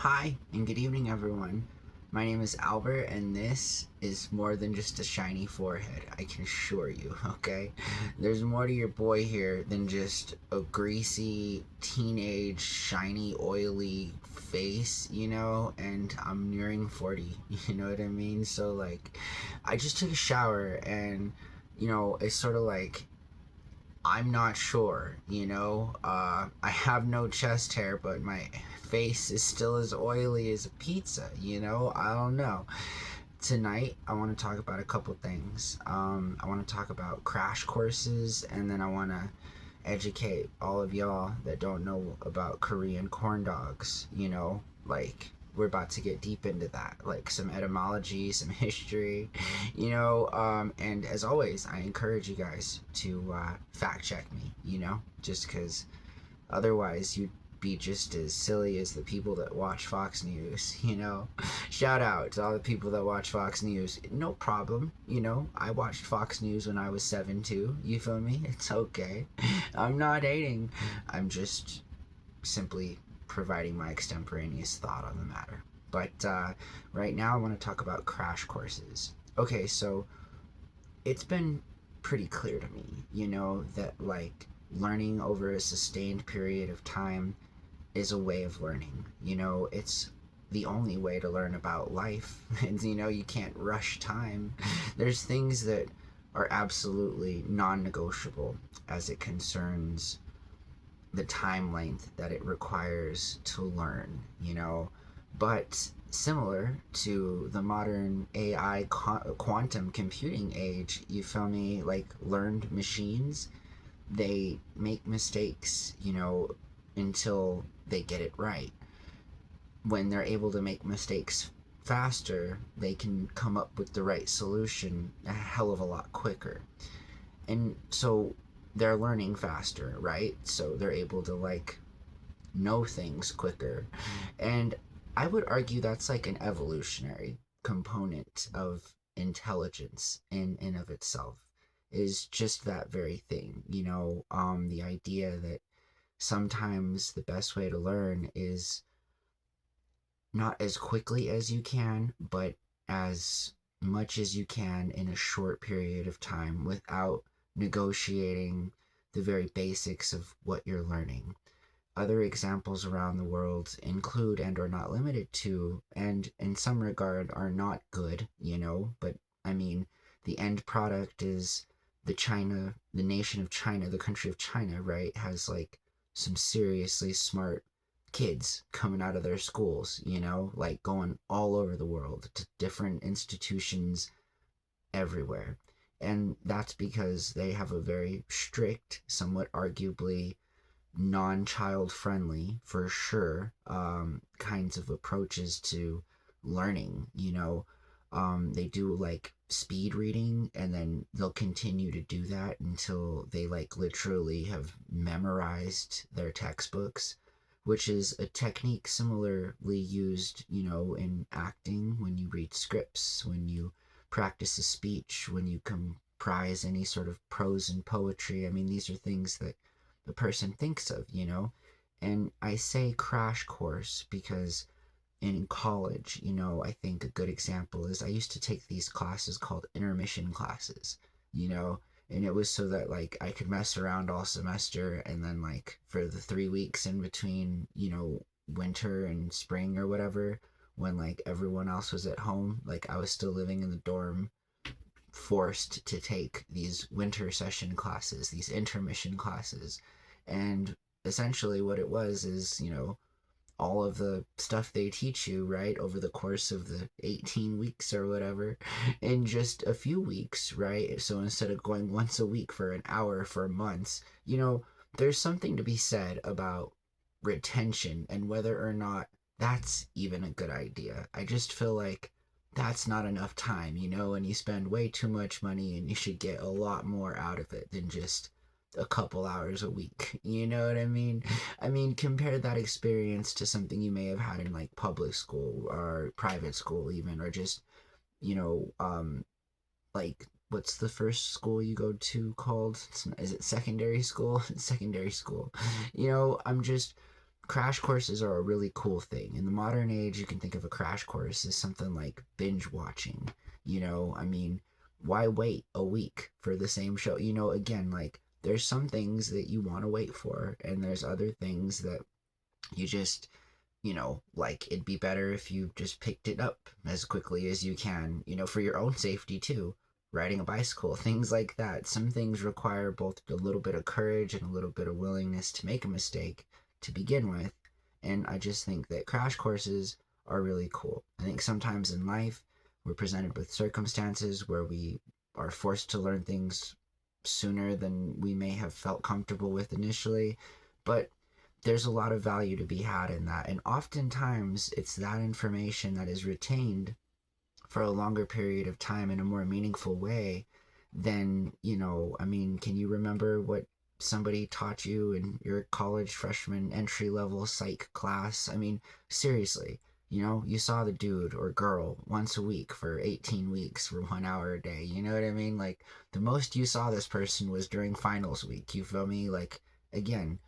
Hi, and good evening, everyone. My name is Albert, and this is more than just a shiny forehead, I can assure you, okay? There's more to your boy here than just a greasy, teenage, shiny, oily face, and I'm nearing 40, you know what I mean? So, I just took a shower, and, it's sort of like I'm not sure, I have no chest hair, but my face is still as oily as a pizza, I don't know. Tonight, I want to talk about a couple things. I want to talk about crash courses, and then I want to educate all of y'all that don't know about Korean corn dogs, we're about to get deep into that, like some etymology, some history, and as always, I encourage you guys to fact check me, just because otherwise you'd be just as silly as the people that watch Fox News, Shout out to all the people that watch Fox News. No problem, I watched Fox News when I was 7 too. You feel me? It's okay. I'm not hating. I'm just simply providing my extemporaneous thought on the matter. But right now, I want to talk about crash courses. Okay, so it's been pretty clear to me, that learning over a sustained period of time is a way of learning. It's the only way to learn about life. And, you can't rush time. There's things that are absolutely non negotiable as it concerns the time length that it requires to learn, But similar to the modern AI quantum computing age, you feel me? Like learned machines, they make mistakes, until they get it right. When they're able to make mistakes faster, they can come up with the right solution a hell of a lot quicker. And so they're learning faster, right? So they're able to know things quicker. And I would argue that's like an evolutionary component of intelligence in and of itself, is just that very thing, the idea that sometimes the best way to learn is not as quickly as you can, but as much as you can in a short period of time without negotiating the very basics of what you're learning. Other examples around the world include and are not limited to, and in some regard are not good, but I mean, the end product is the nation of China, the country of China, right, has some seriously smart kids coming out of their schools, going all over the world to different institutions everywhere. And that's because they have a very strict, somewhat arguably non-child friendly for sure, kinds of approaches to learning. They do speed reading, and then they'll continue to do that until they literally have memorized their textbooks, which is a technique similarly used, in acting, when you read scripts, when you practice a speech, when you comprise any sort of prose and poetry. I mean, these are things that the person thinks of, And I say crash course because in college, I think a good example is I used to take these classes called intermission classes, you know, and it was so that I could mess around all semester, and then for the 3 weeks in between, winter and spring or whatever, when everyone else was at home, I was still living in the dorm, forced to take these winter session classes, these intermission classes. And essentially, what it was is, all of the stuff they teach you, right, over the course of the 18 weeks or whatever, in just a few weeks, right? So instead of going once a week for an hour for months, there's something to be said about retention and whether or not that's even a good idea. I just feel like that's not enough time, and you spend way too much money, and you should get a lot more out of it than just a couple hours a week. You know what I mean? I mean, compare that experience to something you may have had in public school or private school, even, or just, you know, um, what's the first school you go to called? Is it secondary school? Secondary school. I'm just crash courses are a really cool thing. In the modern age, you can think of a crash course as something like binge watching. I mean, why wait a week for the same show? Again, like there's some things that you want to wait for, and there's other things that you just, like it'd be better if you just picked it up as quickly as you can, for your own safety too. Riding a bicycle, things like that. Some things require both a little bit of courage and a little bit of willingness to make a mistake to begin with. And I just think that crash courses are really cool. I think sometimes in life, we're presented with circumstances where we are forced to learn things sooner than we may have felt comfortable with initially. But there's a lot of value to be had in that. And oftentimes, it's that information that is retained for a longer period of time in a more meaningful way than, I mean, can you remember what somebody taught you in your college freshman entry level psych class? I mean, seriously, you saw the dude or girl once a week for 18 weeks for 1 hour a day. You know what I mean? Like, the most you saw this person was during finals week. You feel me? Like, again,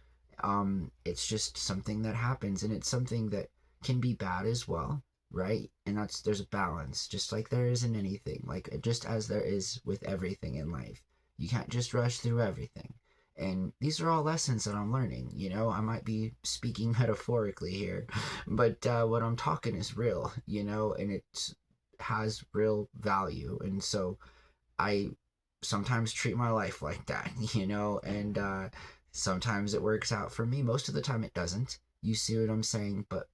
it's just something that happens, and it's something that can be bad as well, right? And there's a balance, just like there is in anything, like just as there is with everything in life. You can't just rush through everything. And these are all lessons that I'm learning. I might be speaking metaphorically here, but what I'm talking is real, and it has real value. And so I sometimes treat my life like that, and sometimes it works out for me. Most of the time it doesn't. You see what I'm saying? But,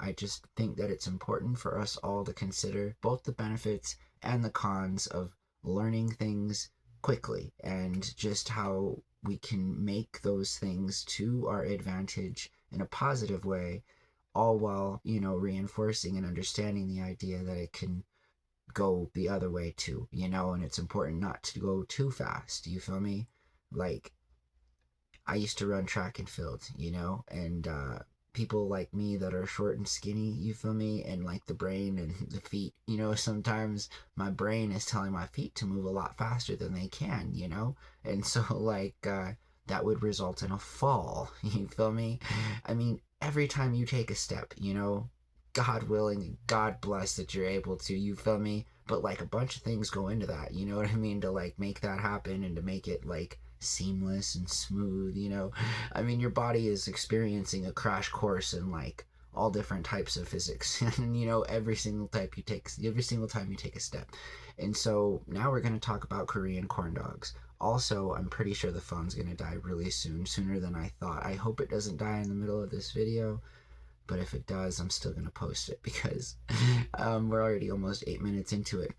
I just think that it's important for us all to consider both the benefits and the cons of learning things quickly, and just how we can make those things to our advantage in a positive way, all while, reinforcing and understanding the idea that it can go the other way too, and it's important not to go too fast. You feel me? Like, I used to run track and field, and people like me that are short and skinny, you feel me? And like the brain and the feet, sometimes my brain is telling my feet to move a lot faster than they can, And so, like, that would result in a fall, you feel me? I mean, every time you take a step, God willing, God bless that you're able to, you feel me? But like a bunch of things go into that, you know what I mean? To like make that happen and to make it like seamless and smooth. I mean, your body is experiencing a crash course in like all different types of physics and every single time you take a step. And so now we're going to talk about Korean corn dogs. Also, I'm pretty sure the phone's going to die really soon, sooner than I thought. I hope it doesn't die in the middle of this video, but if it does, I'm still going to post it because we're already almost 8 minutes into it.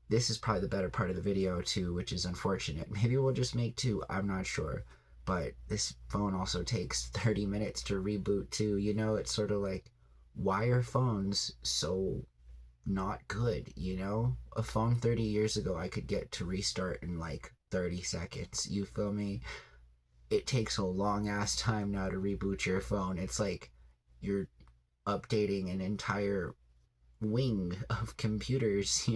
This is probably the better part of the video too, which is unfortunate. Maybe we'll just make two, I'm not sure. But this phone also takes 30 minutes to reboot too. It's sort of like, why are phones so not good? A phone 30 years ago I could get to restart in like 30 seconds. You feel me? It takes a long ass time now to reboot your phone. It's like you're updating an entire wing of computers,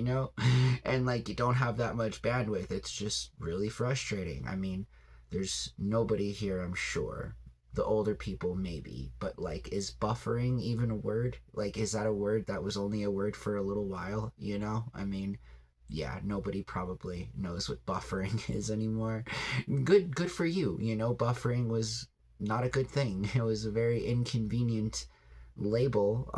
and like you don't have that much bandwidth. It's just really frustrating. I mean, there's nobody here, I'm sure. The older people maybe, but like, is buffering even a word? Like, is that a word that was only a word for a little while? I mean, yeah, nobody probably knows what buffering is anymore. Good for you. Buffering was not a good thing. It was a very inconvenient label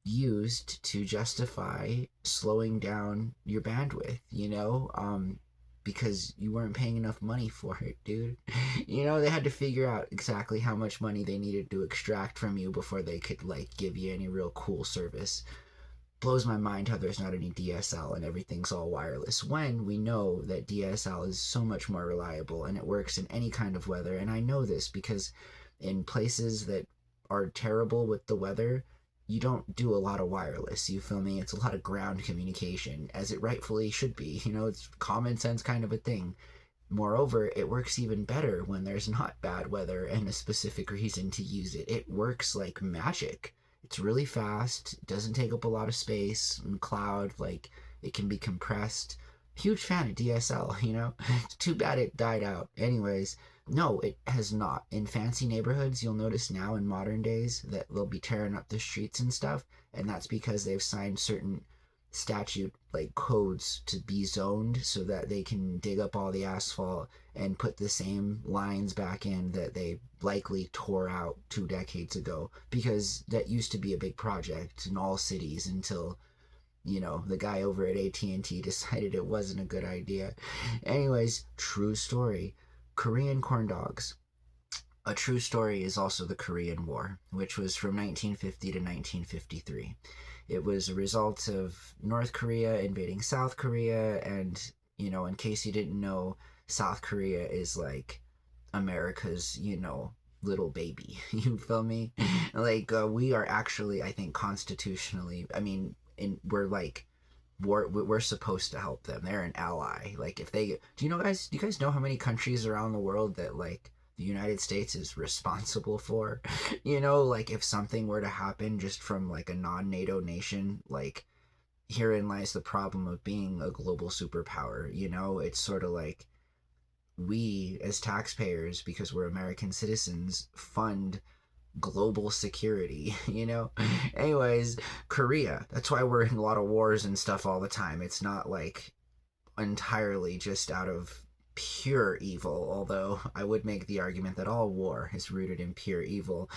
used to justify slowing down your bandwidth, because you weren't paying enough money for it, dude. They had to figure out exactly how much money they needed to extract from you before they could like give you any real cool service. Blows my mind how there's not any DSL and everything's all wireless, when we know that DSL is so much more reliable and it works in any kind of weather. And I know this because in places that are terrible with the weather, you don't do a lot of wireless. You feel me? It's a lot of ground communication, as it rightfully should be. It's common sense kind of a thing. Moreover, it works even better when there's not bad weather and a specific reason to use it. It works like magic. It's really fast, it doesn't take up a lot of space, and cloud, like, it can be compressed. Huge fan of DSL, It's too bad it died out. Anyways, No, it has not. In fancy neighborhoods, you'll notice now in modern days that they'll be tearing up the streets and stuff, and that's because they've signed certain statute like codes to be zoned so that they can dig up all the asphalt and put the same lines back in that they likely tore out 2 decades ago, because that used to be a big project in all cities until the guy over at AT&T decided it wasn't a good idea. Anyways, true story. Korean corn dogs. A true story is also the Korean War, which was from 1950 to 1953. It was a result of North Korea invading South Korea, and, in case you didn't know, South Korea is like America's, little baby. You feel me? Like, we are actually, I think, constitutionally, I mean, we're like, we're supposed to help them. They're an ally. Like, if they do you guys know how many countries around the world that like the United States is responsible for? Like, if something were to happen just from like a non-NATO nation, like, herein lies the problem of being a global superpower. It's sort of like we as taxpayers, because we're American citizens, fund global security, Anyways, Korea. That's why we're in a lot of wars and stuff all the time. It's not like entirely just out of pure evil, although I would make the argument that all war is rooted in pure evil.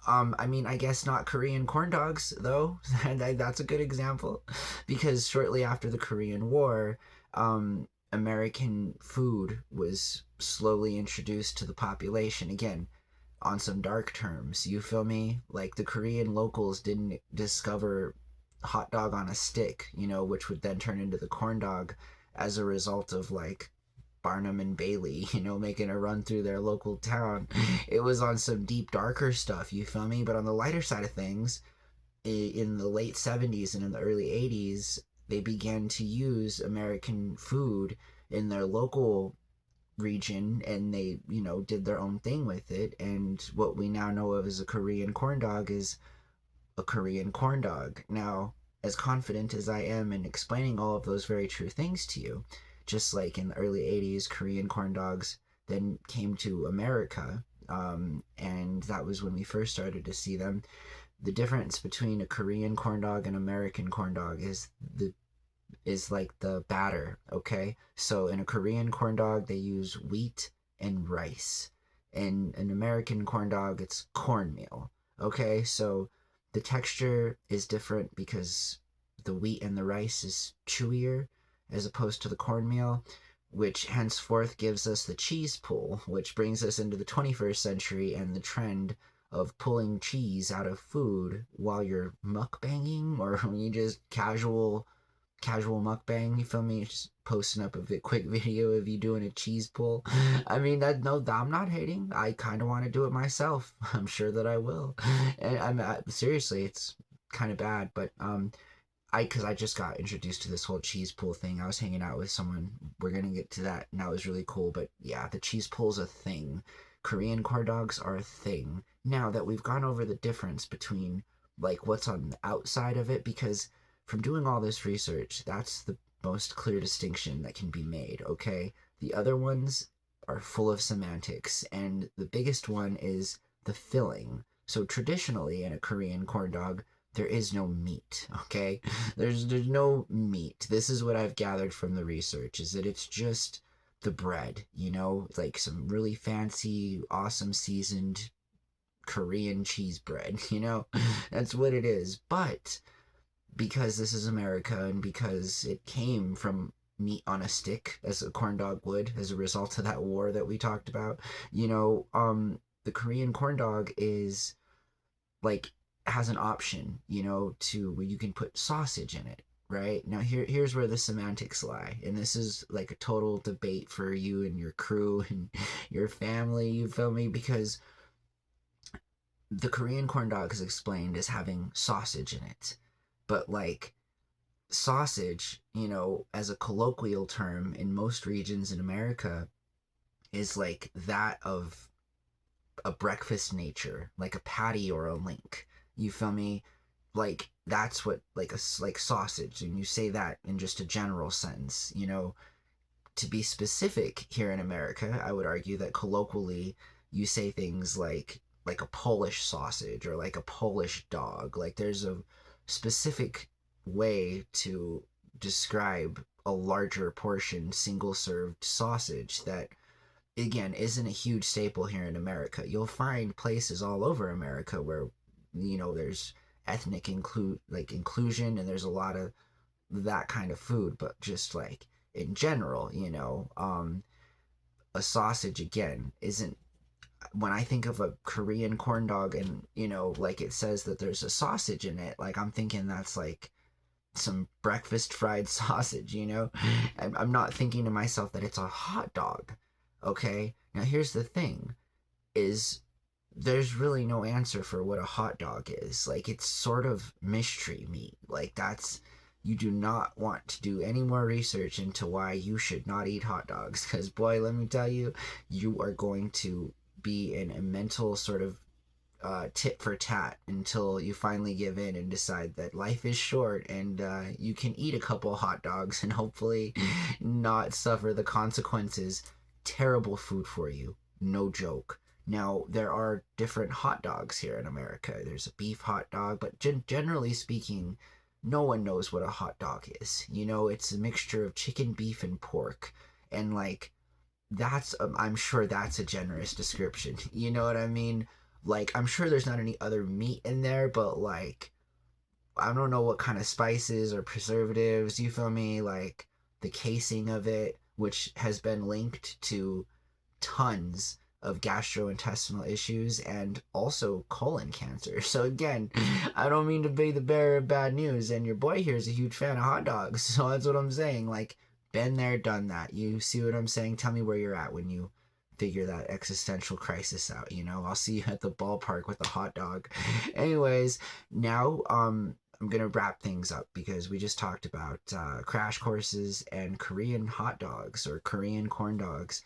I mean, I guess not Korean corn dogs, though. That's a good example, because shortly after the Korean War, American food was slowly introduced to the population. Again, on some dark terms, you feel me? Like, the Korean locals didn't discover hot dog on a stick, which would then turn into the corn dog as a result of like Barnum and Bailey, making a run through their local town. It was on some deep, darker stuff, you feel me? But on the lighter side of things, in the late 70s and in the early 80s, they began to use American food in their local region, and they did their own thing with it, and what we now know of as a Korean corn dog is a Korean corn dog. Now, as confident as I am in explaining all of those very true things to you, just like in the early 80s, Korean corn dogs then came to America, and that was when we first started to see them. The difference between a Korean corn dog and American corn dog is like the batter, okay? So in a Korean corn dog, they use wheat and rice. In an American corn dog, it's cornmeal, okay? So the texture is different because the wheat and the rice is chewier as opposed to the cornmeal, which henceforth gives us the cheese pull, which brings us into the 21st century and the trend of pulling cheese out of food while you're mukbanging, or when you just casual mukbang, you feel me? Just posting up a quick video of you doing a cheese pull. I mean, no, I'm not hating. I kind of want to do it myself. I'm sure that I will. And seriously, it's kind of bad, but because I just got introduced to this whole cheese pull thing. I was hanging out with someone. We're gonna get to that, and that was really cool. But yeah, the cheese pull's a thing. Korean corn dogs are a thing. Now that we've gone over the difference between like what's on the outside of it, because from doing all this research, that's the most clear distinction that can be made, okay? The other ones are full of semantics, and the biggest one is the filling. So traditionally in a Korean corn dog, there is no meat, okay? There's no meat. This is what I've gathered from the research, is that it's just the bread, like some really fancy, awesome seasoned Korean cheese bread, That's what it is. But because this is America, and because it came from meat on a stick, as a corn dog would, as a result of that war that we talked about, the Korean corn dog is like has an option, to where you can put sausage in it. Right now, here's where the semantics lie, and this is like a total debate for you and your crew and your family. You feel me? Because the Korean corn dog is explained as having sausage in it, but like sausage, as a colloquial term in most regions in America, is like that of a breakfast nature, like a patty or a link. You feel me? Like that's what like sausage, and you say that in just a general sense, to be specific here in America, I would argue that colloquially you say things like a Polish sausage or like a Polish dog. Like there's a specific way to describe a larger portion single served sausage that again isn't a huge staple here in America. You'll find places all over America where there's ethnic inclusion and there's a lot of that kind of food, but just like in general, a sausage again isn't when I think of a Korean corn dog and like it says that there's a sausage in it, like I'm thinking that's like some breakfast fried sausage. I'm not thinking to myself that it's a hot dog. Okay, now here's the thing: is there's really no answer for what a hot dog is. Like it's sort of mystery meat. Like that's you do not want to do any more research into why you should not eat hot dogs because boy, let me tell you, you are going to be in a mental sort of tit for tat until you finally give in and decide that life is short and you can eat a couple hot dogs and hopefully not suffer the consequences. Terrible food for you, no joke. Now, there are different hot dogs here in America. There's a beef hot dog, but generally speaking, no one knows what a hot dog is. It's a mixture of chicken, beef, and pork. And like, I'm sure that's a generous description. You know what I mean? Like, I'm sure there's not any other meat in there, but like, I don't know what kind of spices or preservatives, you feel me? Like, the casing of it, which has been linked to tons of gastrointestinal issues and also colon cancer. So again, I don't mean to be the bearer of bad news, and your boy here is a huge fan of hot dogs. So that's what I'm saying. Like, been there, done that. You see what I'm saying? Tell me where you're at when you figure that existential crisis out. I'll see you at the ballpark with a hot dog. Anyways, now I'm gonna wrap things up because we just talked about crash courses and Korean hot dogs or Korean corn dogs.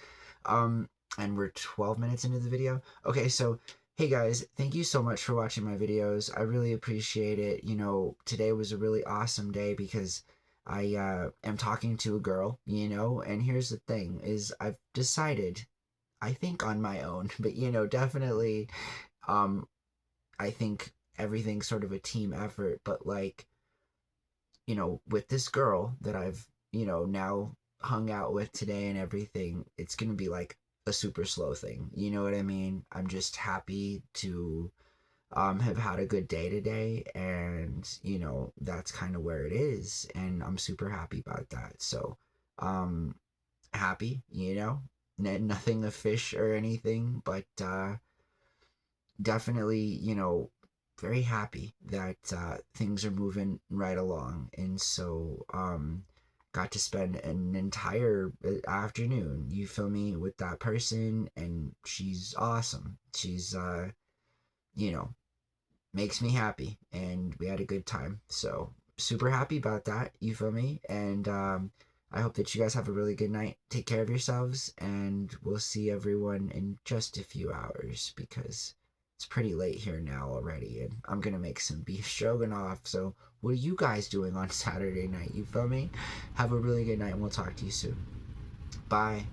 And we're 12 minutes into the video. Okay, so hey guys, thank you so much for watching my videos. I really appreciate it. Today was a really awesome day because I am talking to a girl, and here's the thing is I've decided, I think on my own, but definitely I think everything's sort of a team effort, but like, with this girl that I've, now hung out with today and everything, it's going to be like a super slow thing. You know what I mean? I'm just happy to have had a good day today, and that's kind of where it is, and I'm super happy about that. So happy, nothing of fish or anything, but definitely very happy that things are moving right along. And so got to spend an entire afternoon, you feel me, with that person, and she's awesome. She's makes me happy, and we had a good time. So super happy about that, you feel me? And I hope that you guys have a really good night. Take care of yourselves, and we'll see everyone in just a few hours because it's pretty late here now already, and I'm gonna make some beef stroganoff. So what are you guys doing on Saturday night, you feel me? Have a really good night, and we'll talk to you soon. Bye.